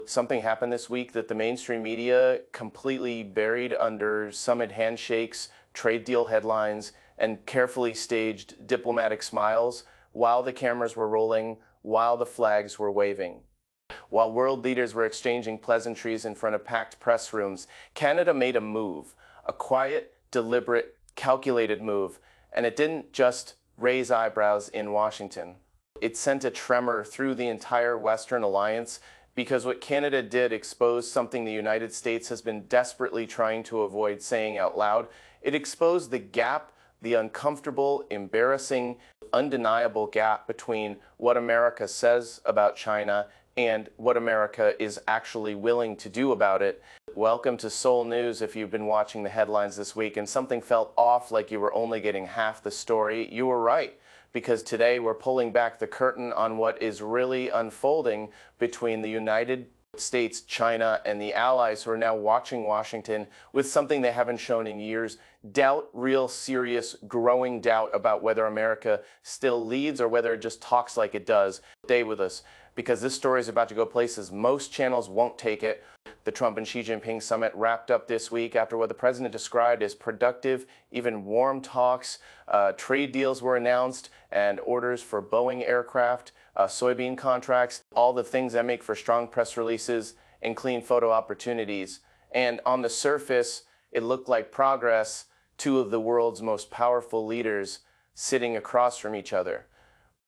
Something happened this week that the mainstream media completely buried under summit handshakes, trade deal headlines, and carefully staged diplomatic smiles while the cameras were rolling, while the flags were waving. While world leaders were exchanging pleasantries in front of packed press rooms, Canada made a move, a quiet, deliberate, calculated move, and it didn't just raise eyebrows in Washington. It sent a tremor through the entire Western alliance because what Canada did exposed something the United States has been desperately trying to avoid saying out loud. It exposed the gap, the uncomfortable, embarrassing, undeniable gap between what America says about China and what America is actually willing to do about it. Welcome to Seoul News. If you've been watching the headlines this week and something felt off, like you were only getting half the story, you were right. Because today we're pulling back the curtain on what is really unfolding between the United States, China, and the allies who are now watching Washington with something they haven't shown in years. Doubt, real serious, growing doubt about whether America still leads or whether it just talks like it does. Stay with us, because this story is about to go places most channels won't take it. The Trump and Xi Jinping summit wrapped up this week after what the president described as productive, even warm talks. Trade deals were announced and orders for Boeing aircraft, soybean contracts, all the things that make for strong press releases and clean photo opportunities. And on the surface, it looked like progress, two of the world's most powerful leaders sitting across from each other.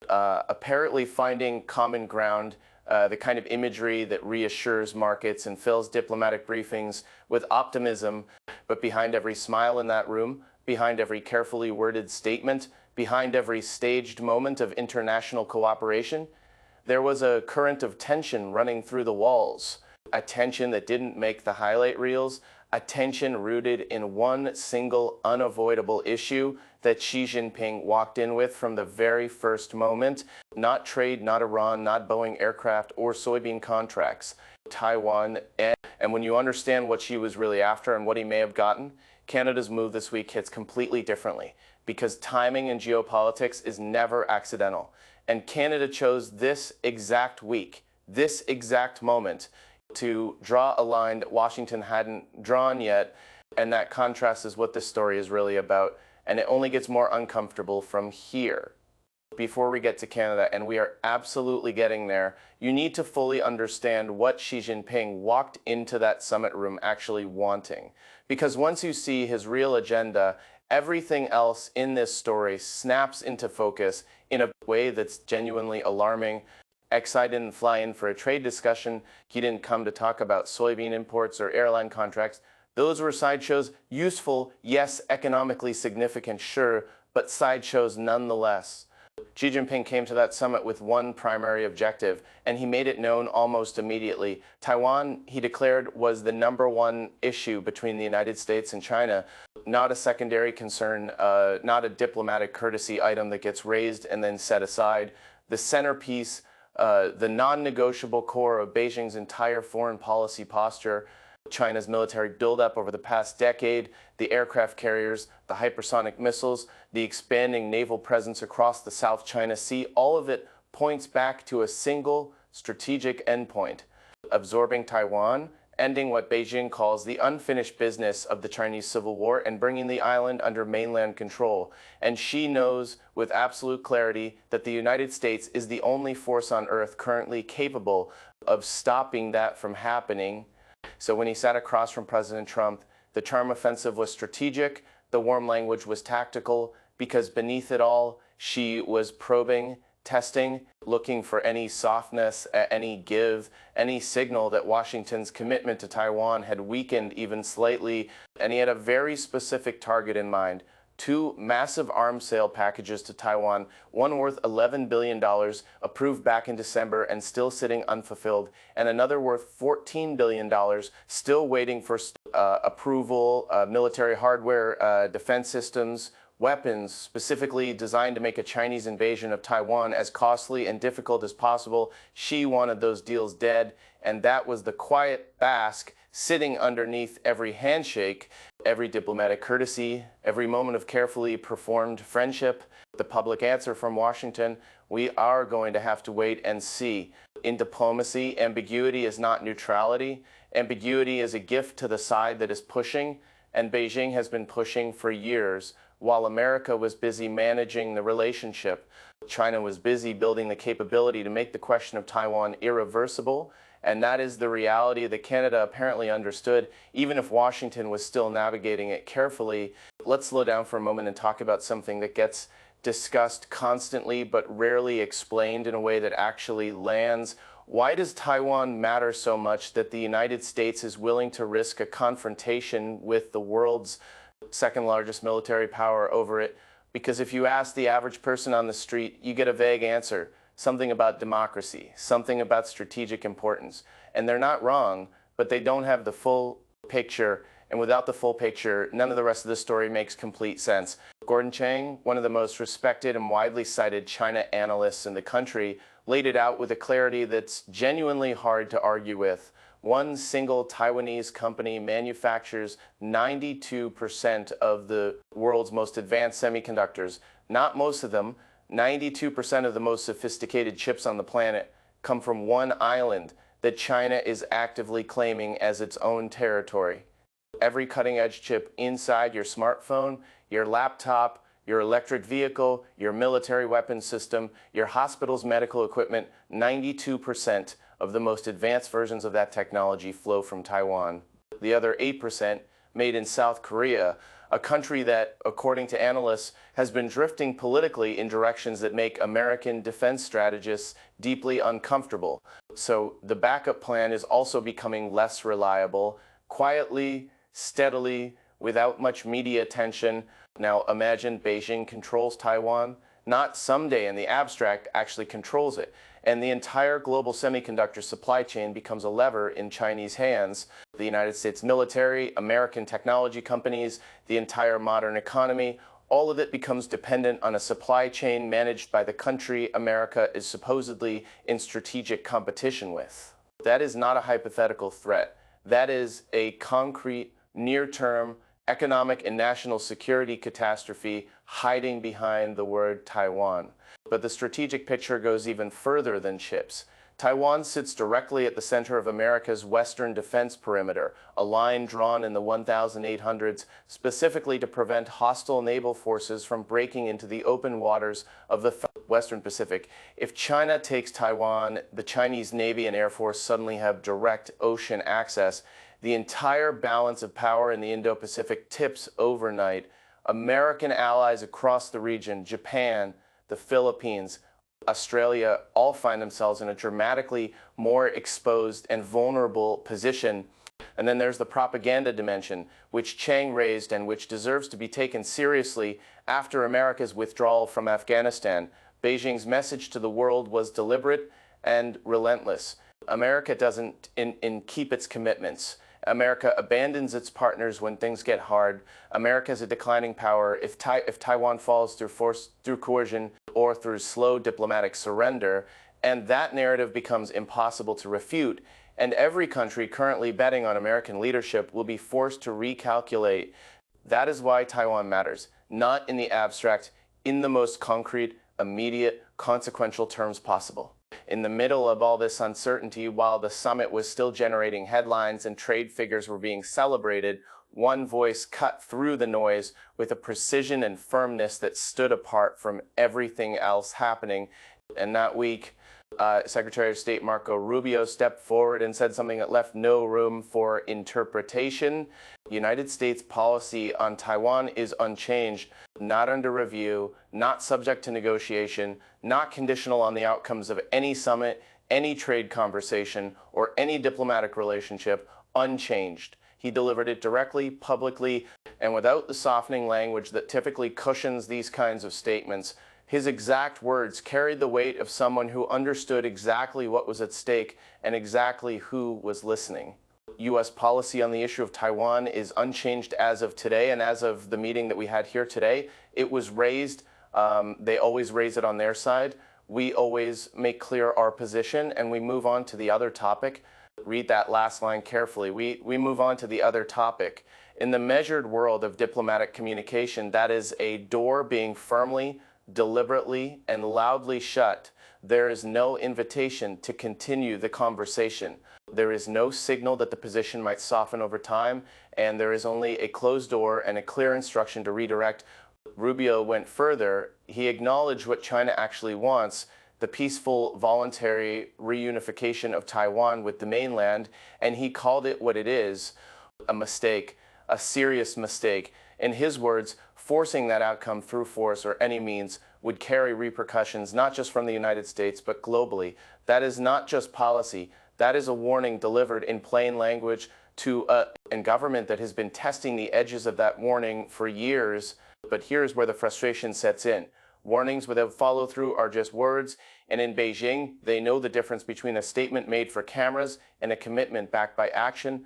Apparently finding common ground, the kind of imagery that reassures markets and fills diplomatic briefings with optimism. But behind every smile in that room, behind every carefully worded statement, behind every staged moment of international cooperation, there was a current of tension running through the walls. A tension that didn't make the highlight reels, a tension rooted in one single unavoidable issue that Xi Jinping walked in with from the very first moment. Not trade, not Iran, not Boeing aircraft or soybean contracts. Taiwan. And when you understand what Xi was really after and what he may have gotten, Canada's move this week hits completely differently, because timing in geopolitics is never accidental. And Canada chose this exact week, this exact moment, to draw a line that Washington hadn't drawn yet. And that contrast is what this story is really about. And it only gets more uncomfortable from here. Before we get to Canada, and we are absolutely getting there, you need to fully understand what Xi Jinping walked into that summit room actually wanting. Because once you see his real agenda, everything else in this story snaps into focus in a way that's genuinely alarming. Xi didn't fly in for a trade discussion. He didn't come to talk about soybean imports or airline contracts. Those were sideshows, useful, yes, economically significant, sure, but sideshows nonetheless. Xi Jinping came to that summit with one primary objective, and he made it known almost immediately. Taiwan, he declared, was the #1 issue between the United States and China, not a secondary concern, not a diplomatic courtesy item that gets raised and then set aside. The centerpiece, the non-negotiable core of Beijing's entire foreign policy posture. China's military buildup over the past decade, the aircraft carriers, the hypersonic missiles, the expanding naval presence across the South China Sea, all of it points back to a single strategic endpoint: absorbing Taiwan, ending what Beijing calls the unfinished business of the Chinese Civil War, and bringing the island under mainland control. And Xi knows with absolute clarity that the United States is the only force on Earth currently capable of stopping that from happening. So when he sat across from President Trump, the charm offensive was strategic, the warm language was tactical, because beneath it all, Xi was probing, testing, looking for any softness, any give, any signal that Washington's commitment to Taiwan had weakened even slightly. And he had a very specific target in mind: 2 massive arms sale packages to Taiwan, one worth $11 billion, approved back in December and still sitting unfulfilled, and another worth $14 billion, still waiting for approval, military hardware, defense systems, weapons specifically designed to make a Chinese invasion of Taiwan as costly and difficult as possible. Xi wanted those deals dead, and that was the quiet Basque sitting underneath every handshake. every diplomatic courtesy, every moment of carefully performed friendship, the public answer from Washington, we are going to have to wait and see. In diplomacy, ambiguity is not neutrality. Ambiguity is a gift to the side that is pushing, and Beijing has been pushing for years. While America was busy managing the relationship, China was busy building the capability to make the question of Taiwan irreversible. And that is the reality that Canada apparently understood, even if Washington was still navigating it carefully. Let's slow down for a moment and talk about something that gets discussed constantly but rarely explained in a way that actually lands. Why does Taiwan matter so much that the United States is willing to risk a confrontation with the world's second largest military power over it? Because if you ask the average person on the street, you get a vague answer. Something about democracy, something about strategic importance. And they're not wrong, but they don't have the full picture. And without the full picture, none of the rest of the story makes complete sense. Gordon Chang, one of the most respected and widely cited China analysts in the country, laid it out with a clarity that's genuinely hard to argue with. One single Taiwanese company manufactures 92% of the world's most advanced semiconductors. Not most of them. 92% of the most sophisticated chips on the planet come from one island that China is actively claiming as its own territory. Every cutting-edge chip inside your smartphone, your laptop, your electric vehicle, your military weapons system, your hospital's medical equipment, 92% of the most advanced versions of that technology flow from Taiwan. The other 8% made in South Korea, a country that, according to analysts, has been drifting politically in directions that make American defense strategists deeply uncomfortable. So the backup plan is also becoming less reliable, quietly, steadily, without much media attention. Now imagine Beijing controls Taiwan, not someday in the abstract, actually controls it. And the entire global semiconductor supply chain becomes a lever in Chinese hands. The United States military, American technology companies, the entire modern economy, all of it becomes dependent on a supply chain managed by the country America is supposedly in strategic competition with. That is not a hypothetical threat. That is a concrete, near-term economic and national security catastrophe hiding behind the word Taiwan. But the strategic picture goes even further than chips. Taiwan sits directly at the center of America's western defense perimeter, a line drawn in the 1800s specifically to prevent hostile naval forces from breaking into the open waters of the Western Pacific. If China takes Taiwan, the Chinese Navy and Air Force suddenly have direct ocean access. The entire balance of power in the Indo-Pacific tips overnight. American allies across the region, Japan, the Philippines, Australia, all find themselves in a dramatically more exposed and vulnerable position. And then there's the propaganda dimension, which Chang raised and which deserves to be taken seriously after America's withdrawal from Afghanistan. Beijing's message to the world was deliberate and relentless. America doesn't keep its commitments. America abandons its partners when things get hard. America is a declining power. If Taiwan falls through force, through coercion, or through slow diplomatic surrender, and that narrative becomes impossible to refute, and every country currently betting on American leadership will be forced to recalculate. That is why Taiwan matters, not in the abstract, in the most concrete, immediate, consequential terms possible. In the middle of all this uncertainty, while the summit was still generating headlines and trade figures were being celebrated, one voice cut through the noise with a precision and firmness that stood apart from everything else happening. And that week, Secretary of State Marco Rubio stepped forward and said something that left no room for interpretation. The United States policy on Taiwan is unchanged, not under review, not subject to negotiation, not conditional on the outcomes of any summit, any trade conversation, or any diplomatic relationship, unchanged. He delivered it directly, publicly, and without the softening language that typically cushions these kinds of statements. His exact words carried the weight of someone who understood exactly what was at stake and exactly who was listening. U.S. policy on the issue of Taiwan is unchanged as of today, and as of the meeting that we had here today, it was raised. They always raise it on their side. We always make clear our position, and we move on to the other topic. Read that last line carefully. We move on to the other topic. In the measured world of diplomatic communication, that is a door being firmly, deliberately, and loudly shut. There is no invitation to continue the conversation. There is no signal that the position might soften over time, and there is only a closed door and a clear instruction to redirect. Rubio went further. He acknowledged what China actually wants, the peaceful, voluntary reunification of Taiwan with the mainland, and he called it what it is, a mistake, a serious mistake. In his words, forcing that outcome through force or any means would carry repercussions not just from the United States, but globally. That is not just policy. That is a warning delivered in plain language to a government that has been testing the edges of that warning for years. But here's where the frustration sets in. Warnings without follow-through are just words, and in Beijing, they know the difference between a statement made for cameras and a commitment backed by action.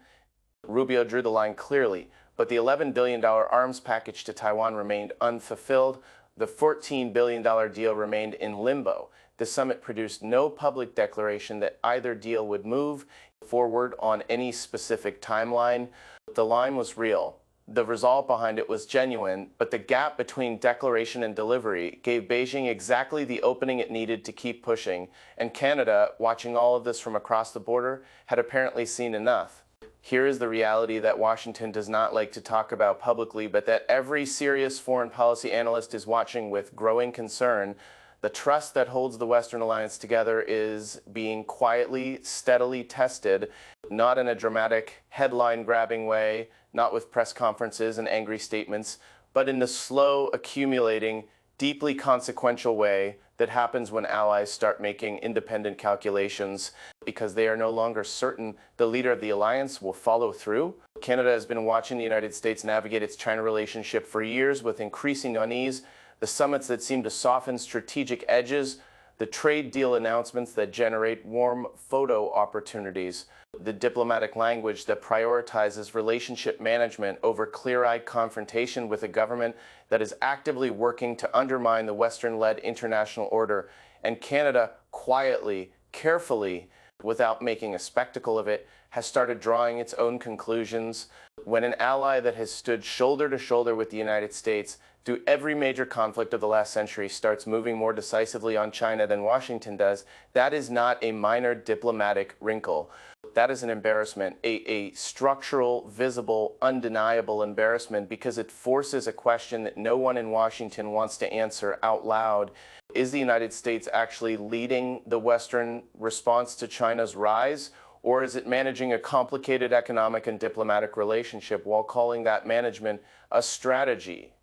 Rubio drew the line clearly, but the $11 billion arms package to Taiwan remained unfulfilled. The $14 billion deal remained in limbo. The summit produced no public declaration that either deal would move forward on any specific timeline. The line was real. The resolve behind it was genuine, but the gap between declaration and delivery gave Beijing exactly the opening it needed to keep pushing, and Canada, watching all of this from across the border, had apparently seen enough. Here is the reality that Washington does not like to talk about publicly, but that every serious foreign policy analyst is watching with growing concern. The trust that holds the Western alliance together is being quietly, steadily tested, not in a dramatic, headline-grabbing way, not with press conferences and angry statements, but in the slow, accumulating, deeply consequential way that happens when allies start making independent calculations because they are no longer certain the leader of the alliance will follow through. Canada has been watching the United States navigate its China relationship for years with increasing unease. The summits that seem to soften strategic edges, the trade deal announcements that generate warm photo opportunities, the diplomatic language that prioritizes relationship management over clear-eyed confrontation with a government that is actively working to undermine the Western-led international order, and Canada quietly, carefully, without making a spectacle of it, has started drawing its own conclusions. When an ally that has stood shoulder to shoulder with the United States through every major conflict of the last century starts moving more decisively on China than Washington does, that is not a minor diplomatic wrinkle. That is an embarrassment, a structural, visible, undeniable embarrassment, because it forces a question that no one in Washington wants to answer out loud. Is the United States actually leading the Western response to China's rise, or is it managing a complicated economic and diplomatic relationship while calling that management a strategy?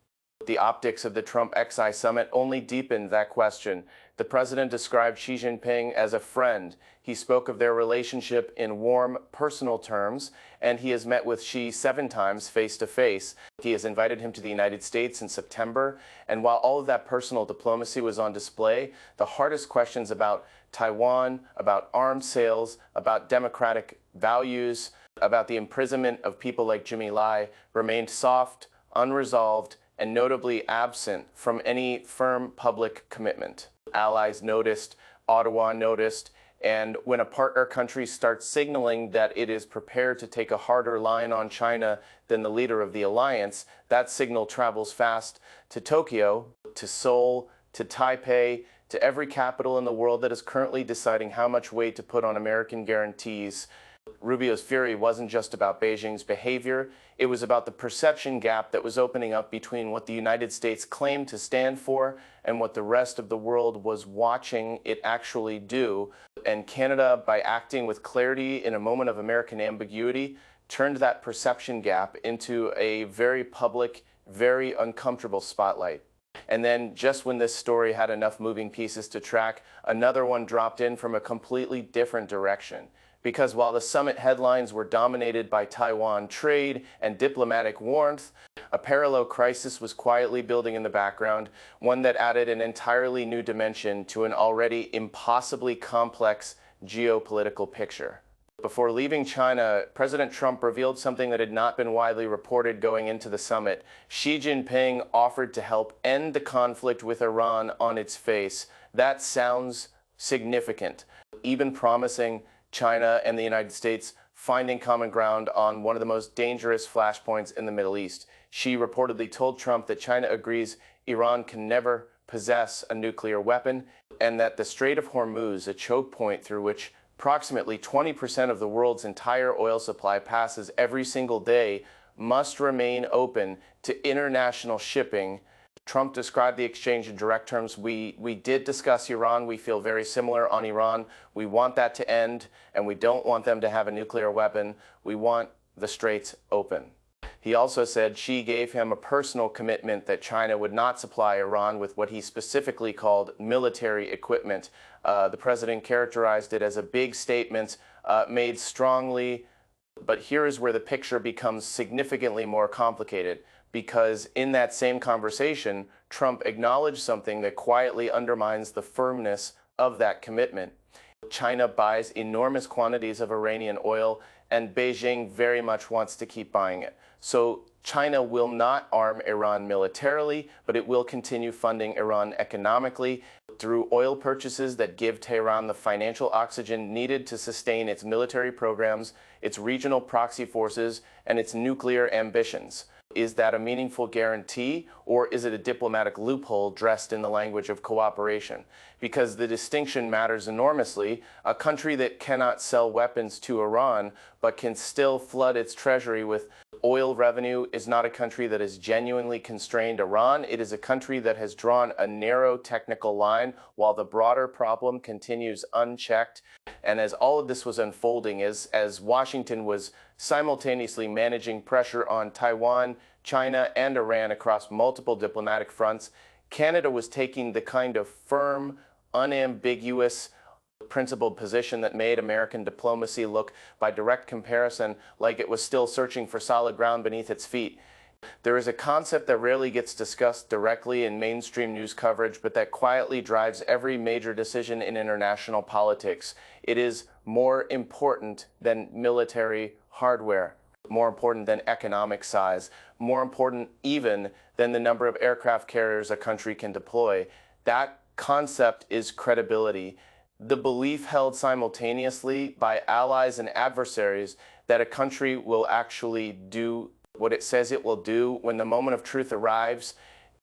The optics of the Trump XI summit only deepened that question. The president described Xi Jinping as a friend. He spoke of their relationship in warm, personal terms, and he has met with Xi 7 times face-to-face. He has invited him to the United States in September, and while all of that personal diplomacy was on display, the hardest questions about Taiwan, about arms sales, about democratic values, about the imprisonment of people like Jimmy Lai remained soft, unresolved, and notably absent from any firm public commitment. Allies noticed, Ottawa noticed, and when a partner country starts signaling that it is prepared to take a harder line on China than the leader of the alliance, that signal travels fast to Tokyo, to Seoul, to Taipei, to every capital in the world that is currently deciding how much weight to put on American guarantees. Rubio's fury wasn't just about Beijing's behavior, it was about the perception gap that was opening up between what the United States claimed to stand for and what the rest of the world was watching it actually do. And Canada, by acting with clarity in a moment of American ambiguity, turned that perception gap into a very public, very uncomfortable spotlight. And then, just when this story had enough moving pieces to track, another one dropped in from a completely different direction. Because while the summit headlines were dominated by Taiwan trade and diplomatic warmth, a parallel crisis was quietly building in the background, one that added an entirely new dimension to an already impossibly complex geopolitical picture. Before leaving China, President Trump revealed something that had not been widely reported going into the summit. Xi Jinping offered to help end the conflict with Iran on its face. That sounds significant, even promising, China and the United States finding common ground on one of the most dangerous flashpoints in the Middle East. She reportedly told Trump that China agrees Iran can never possess a nuclear weapon, and that the Strait of Hormuz, a choke point through which approximately 20% of the world's entire oil supply passes every single day, must remain open to international shipping. Trump described the exchange in direct terms. We did discuss Iran. We feel very similar on Iran. We want that to end, and we don't want them to have a nuclear weapon. We want the straits open. He also said Xi gave him a personal commitment that China would not supply Iran with what he specifically called military equipment. The president characterized it as a big statement made strongly, but here is where the picture becomes significantly more complicated, because in that same conversation, Trump acknowledged something that quietly undermines the firmness of that commitment. China buys enormous quantities of Iranian oil, and Beijing very much wants to keep buying it. So China will not arm Iran militarily, but it will continue funding Iran economically through oil purchases that give Tehran the financial oxygen needed to sustain its military programs, its regional proxy forces, and its nuclear ambitions. Is that a meaningful guarantee, or is it a diplomatic loophole dressed in the language of cooperation? Because the distinction matters enormously. A country that cannot sell weapons to Iran, but can still flood its treasury with oil revenue, is not a country that has genuinely constrained Iran. It is a country that has drawn a narrow technical line while the broader problem continues unchecked. And as all of this was unfolding, as Washington was simultaneously managing pressure on Taiwan, China, and Iran across multiple diplomatic fronts, Canada was taking the kind of firm, unambiguous, principled position that made American diplomacy look, by direct comparison, like it was still searching for solid ground beneath its feet. There is a concept that rarely gets discussed directly in mainstream news coverage, but that quietly drives every major decision in international politics. It is more important than military hardware, more important than economic size, more important even than the number of aircraft carriers a country can deploy. That concept is credibility. The belief held simultaneously by allies and adversaries that a country will actually do what it says it will do when the moment of truth arrives,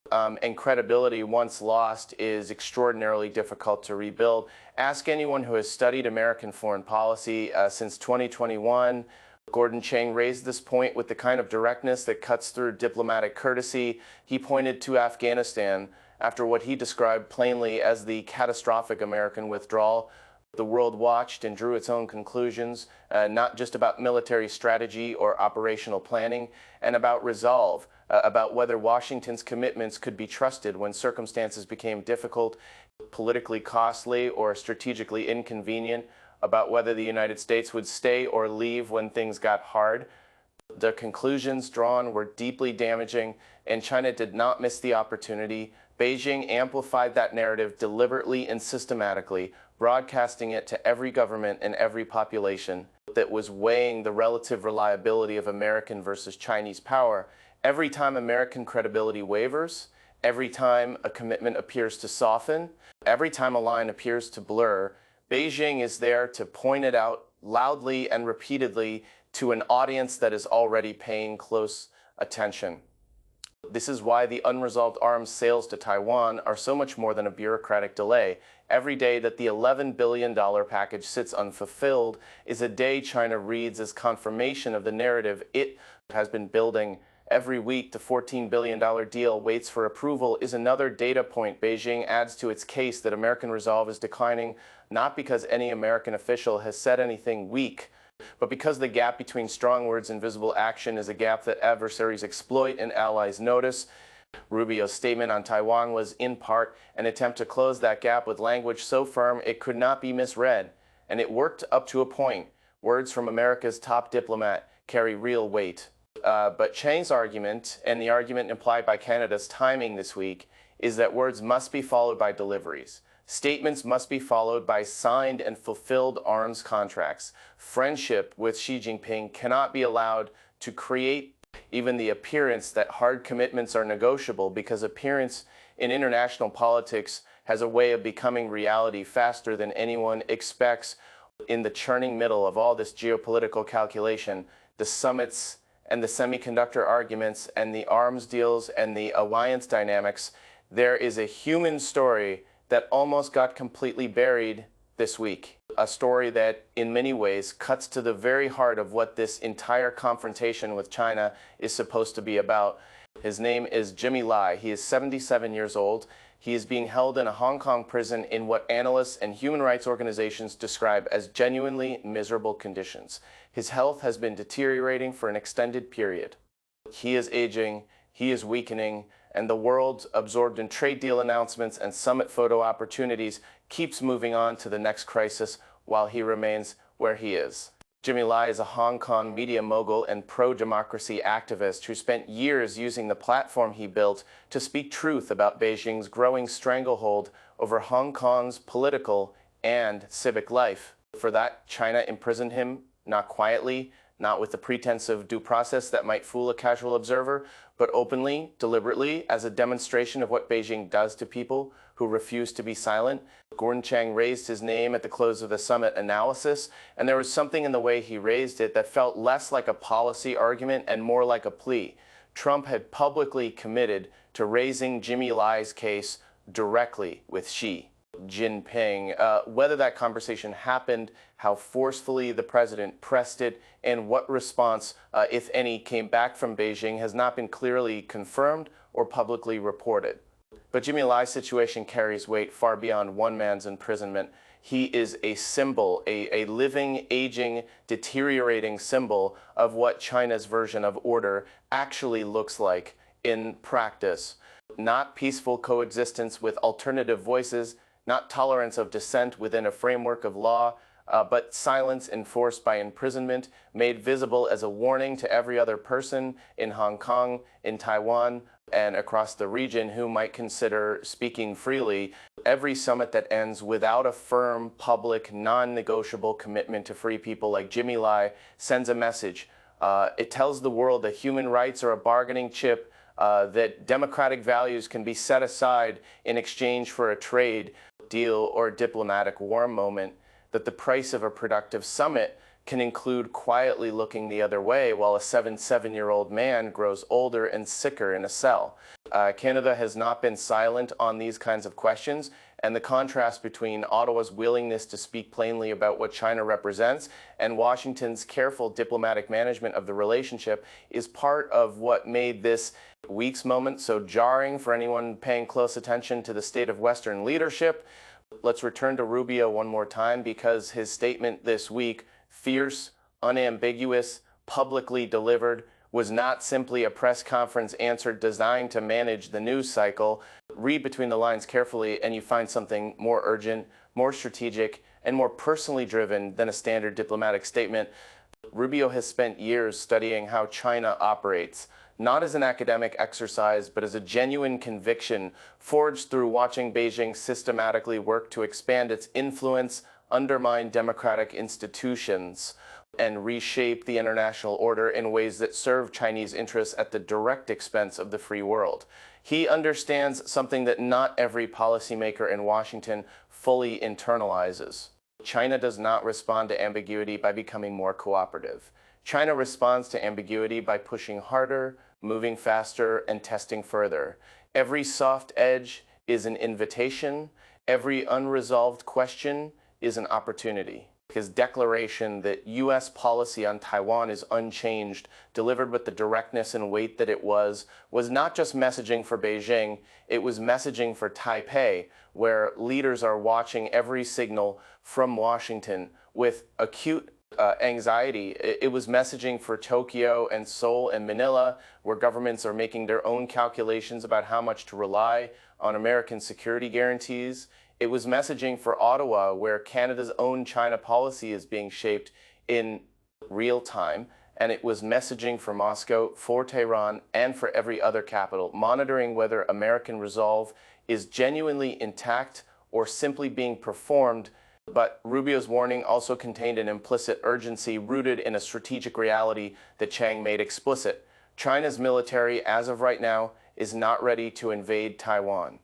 and credibility, once lost, is extraordinarily difficult to rebuild. Ask anyone who has studied American foreign policy since 2021. Gordon Chang raised this point with the kind of directness that cuts through diplomatic courtesy. He pointed to Afghanistan after what he described plainly as the catastrophic American withdrawal. The world watched and drew its own conclusions, not just about military strategy or operational planning, and about resolve, about whether Washington's commitments could be trusted when circumstances became difficult, politically costly, or strategically inconvenient, about whether the United States would stay or leave when things got hard. The conclusions drawn were deeply damaging, and China did not miss the opportunity. Beijing amplified that narrative deliberately and systematically, broadcasting it to every government and every population that was weighing the relative reliability of American versus Chinese power. Every time American credibility wavers, every time a commitment appears to soften, every time a line appears to blur, Beijing is there to point it out loudly and repeatedly to an audience that is already paying close attention. This is why the unresolved arms sales to Taiwan are so much more than a bureaucratic delay. Every day that the $11 billion package sits unfulfilled is a day China reads as confirmation of the narrative it has been building. Every week, the $14 billion deal waits for approval is another data point Beijing adds to its case that American resolve is declining, not because any American official has said anything weak, but because the gap between strong words and visible action is a gap that adversaries exploit and allies notice. Rubio's statement on Taiwan was, in part, an attempt to close that gap with language so firm it could not be misread. And it worked up to a point. Words from America's top diplomat carry real weight. But Chang's argument, and the argument implied by Canada's timing this week, is that words must be followed by deliveries. Statements must be followed by signed and fulfilled arms contracts. Friendship with Xi Jinping cannot be allowed to create even the appearance that hard commitments are negotiable, because appearance in international politics has a way of becoming reality faster than anyone expects In the churning middle of all this geopolitical calculation, the summits and the semiconductor arguments and the arms deals and the alliance dynamics, there is a human story that almost got completely buried this week. A story that in many ways cuts to the very heart of what this entire confrontation with China is supposed to be about. His name is Jimmy Lai. He is 77 years old. He is being held in a Hong Kong prison in what analysts and human rights organizations describe as genuinely miserable conditions. His health has been deteriorating for an extended period. He is aging, he is weakening, and the world, absorbed in trade deal announcements and summit photo opportunities, keeps moving on to the next crisis while he remains where he is. Jimmy Lai is a Hong Kong media mogul and pro-democracy activist who spent years using the platform he built to speak truth about Beijing's growing stranglehold over Hong Kong's political and civic life. For that, China imprisoned him, not quietly, not with the pretense of due process that might fool a casual observer, but openly, deliberately, as a demonstration of what Beijing does to people who refuse to be silent. Gordon Chang raised his name at the close of the summit analysis, and there was something in the way he raised it that felt less like a policy argument and more like a plea. Trump had publicly committed to raising Jimmy Lai's case directly with Xi Jinping. Whether that conversation happened, how forcefully the president pressed it, and what response, if any, came back from Beijing has not been clearly confirmed or publicly reported. But Jimmy Lai's situation carries weight far beyond one man's imprisonment. He is a symbol, a living, aging, deteriorating symbol of what China's version of order actually looks like in practice. Not peaceful coexistence with alternative voices, not tolerance of dissent within a framework of law, but silence enforced by imprisonment, made visible as a warning to every other person in Hong Kong, in Taiwan, and across the region who might consider speaking freely. Every summit that ends without a firm, public, non-negotiable commitment to free people like Jimmy Lai sends a message. It tells the world that human rights are a bargaining chip, that democratic values can be set aside in exchange for a trade deal or a diplomatic war moment, that the price of a productive summit can include quietly looking the other way while a 77-year-old man grows older and sicker in a cell. Canada has not been silent on these kinds of questions, and the contrast between Ottawa's willingness to speak plainly about what China represents and Washington's careful diplomatic management of the relationship is part of what made this week's moment so jarring for anyone paying close attention to the state of Western leadership. Let's return to Rubio one more time, because his statement this week, fierce, unambiguous, publicly delivered, was not simply a press conference answer designed to manage the news cycle. Read between the lines carefully and you find something more urgent, more strategic, and more personally driven than a standard diplomatic statement. Rubio has spent years studying how China operates, not as an academic exercise, but as a genuine conviction forged through watching Beijing systematically work to expand its influence, undermine democratic institutions, and reshape the international order in ways that serve Chinese interests at the direct expense of the free world. He understands something that not every policymaker in Washington fully internalizes. China does not respond to ambiguity by becoming more cooperative. China responds to ambiguity by pushing harder, moving faster, and testing further. Every soft edge is an invitation. Every unresolved question is an opportunity. His declaration that U.S. policy on Taiwan is unchanged, delivered with the directness and weight that it was not just messaging for Beijing, it was messaging for Taipei, where leaders are watching every signal from Washington with acute anxiety. It was messaging for Tokyo and Seoul and Manila, where governments are making their own calculations about how much to rely on American security guarantees. It was messaging for Ottawa, where Canada's own China policy is being shaped in real time. And it was messaging for Moscow, for Tehran, and for every other capital, monitoring whether American resolve is genuinely intact or simply being performed. But Rubio's warning also contained an implicit urgency rooted in a strategic reality that Chang made explicit. China's military, as of right now, is not ready to invade Taiwan.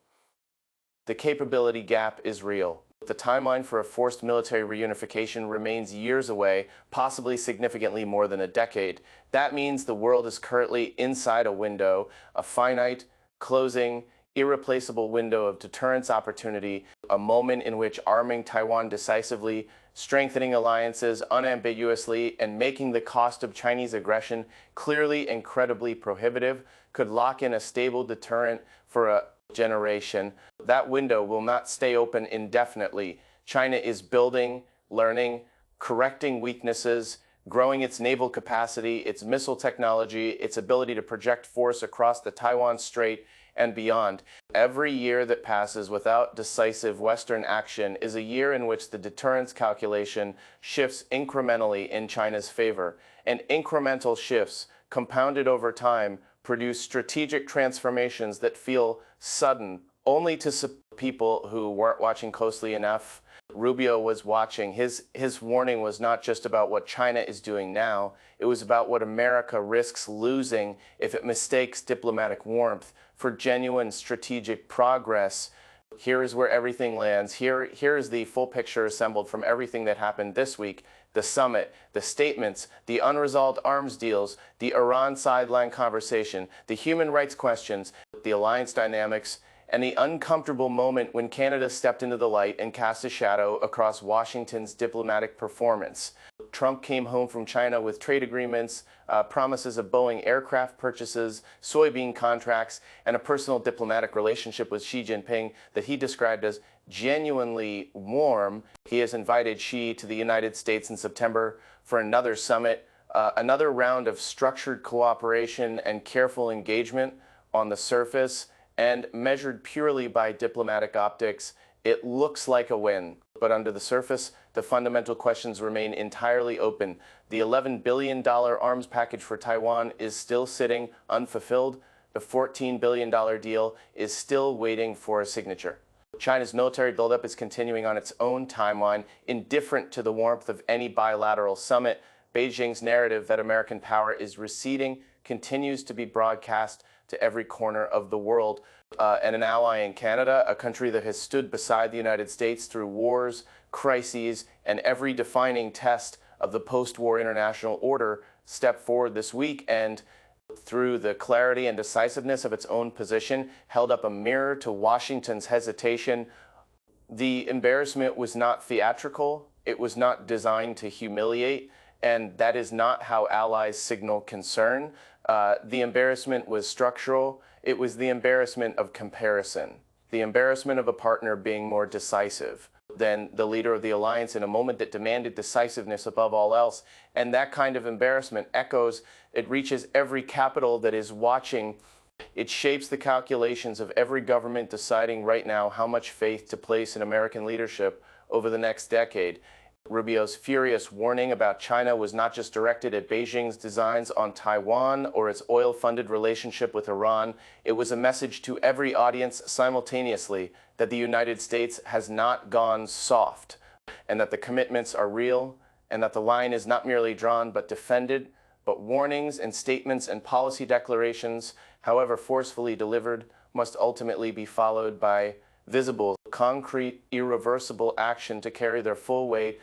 The capability gap is real. The timeline for a forced military reunification remains years away, possibly significantly more than a decade. That means the world is currently inside a window, a finite, closing, irreplaceable window of deterrence opportunity, a moment in which arming Taiwan decisively, strengthening alliances unambiguously, and making the cost of Chinese aggression clearly incredibly prohibitive could lock in a stable deterrent for a generation. That window will not stay open indefinitely. China is building, learning, correcting weaknesses, growing its naval capacity, its missile technology, its ability to project force across the Taiwan Strait and beyond. Every year that passes without decisive Western action is a year in which the deterrence calculation shifts incrementally in China's favor. And incremental shifts, compounded over time, produce strategic transformations that feel sudden, only to people who weren't watching closely enough. Rubio was watching. His warning was not just about what China is doing now, it was about what America risks losing if it mistakes diplomatic warmth for genuine strategic progress. Here is where everything lands. Here is the full picture assembled from everything that happened this week. The summit, the statements, the unresolved arms deals, the Iran sideline conversation, the human rights questions, the alliance dynamics, and the uncomfortable moment when Canada stepped into the light and cast a shadow across Washington's diplomatic performance. Trump came home from China with trade agreements, promises of Boeing aircraft purchases, soybean contracts, and a personal diplomatic relationship with Xi Jinping that he described as genuinely warm. He has invited Xi to the United States in September for another summit, another round of structured cooperation and careful engagement. On the surface, and measured purely by diplomatic optics, it looks like a win. But under the surface, the fundamental questions remain entirely open. The $11 billion arms package for Taiwan is still sitting unfulfilled. The $14 billion deal is still waiting for a signature. China's military buildup is continuing on its own timeline, indifferent to the warmth of any bilateral summit. Beijing's narrative that American power is receding continues to be broadcast to every corner of the world. And an ally in Canada, a country that has stood beside the United States through wars, crises, and every defining test of the post-war international order, stepped forward this week and, through the clarity and decisiveness of its own position, held up a mirror to Washington's hesitation. The embarrassment was not theatrical, it was not designed to humiliate, and that is not how allies signal concern. The embarrassment was structural. It was the embarrassment of comparison, the embarrassment of a partner being more decisive than the leader of the alliance in a moment that demanded decisiveness above all else. And that kind of embarrassment echoes, it reaches every capital that is watching. It shapes the calculations of every government deciding right now how much faith to place in American leadership over the next decade. Rubio's furious warning about China was not just directed at Beijing's designs on Taiwan or its oil-funded relationship with Iran. It was a message to every audience simultaneously that the United States has not gone soft, and that the commitments are real, and that the line is not merely drawn but defended. But warnings and statements and policy declarations, however forcefully delivered, must ultimately be followed by visible, concrete, irreversible action to carry their full weight,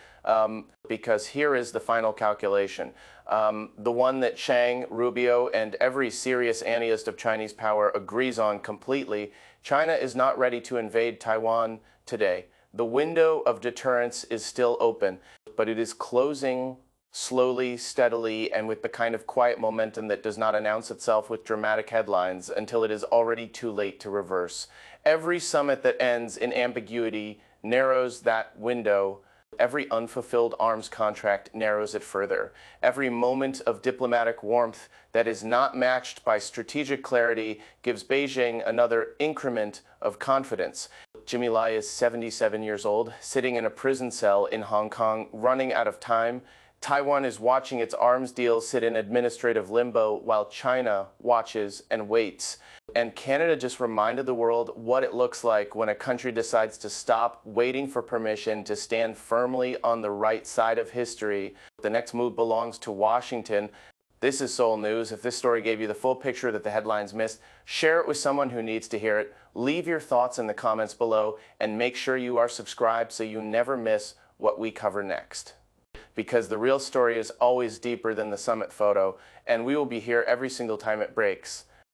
because here is the final calculation. The one that Chang, Rubio, and every serious analyst of Chinese power agrees on completely. China is not ready to invade Taiwan today. The window of deterrence is still open, but it is closing slowly, steadily, and with the kind of quiet momentum that does not announce itself with dramatic headlines until it is already too late to reverse. Every summit that ends in ambiguity narrows that window. Every unfulfilled arms contract narrows it further. Every moment of diplomatic warmth that is not matched by strategic clarity gives Beijing another increment of confidence. Jimmy Lai is 77 years old, sitting in a prison cell in Hong Kong, running out of time. Taiwan is watching its arms deal sit in administrative limbo while China watches and waits. And Canada just reminded the world what it looks like when a country decides to stop waiting for permission to stand firmly on the right side of history. The next move belongs to Washington. This is Seoul News. If this story gave you the full picture that the headlines missed, share it with someone who needs to hear it. Leave your thoughts in the comments below and make sure you are subscribed so you never miss what we cover next. Because the real story is always deeper than the summit photo, and we will be here every single time it breaks.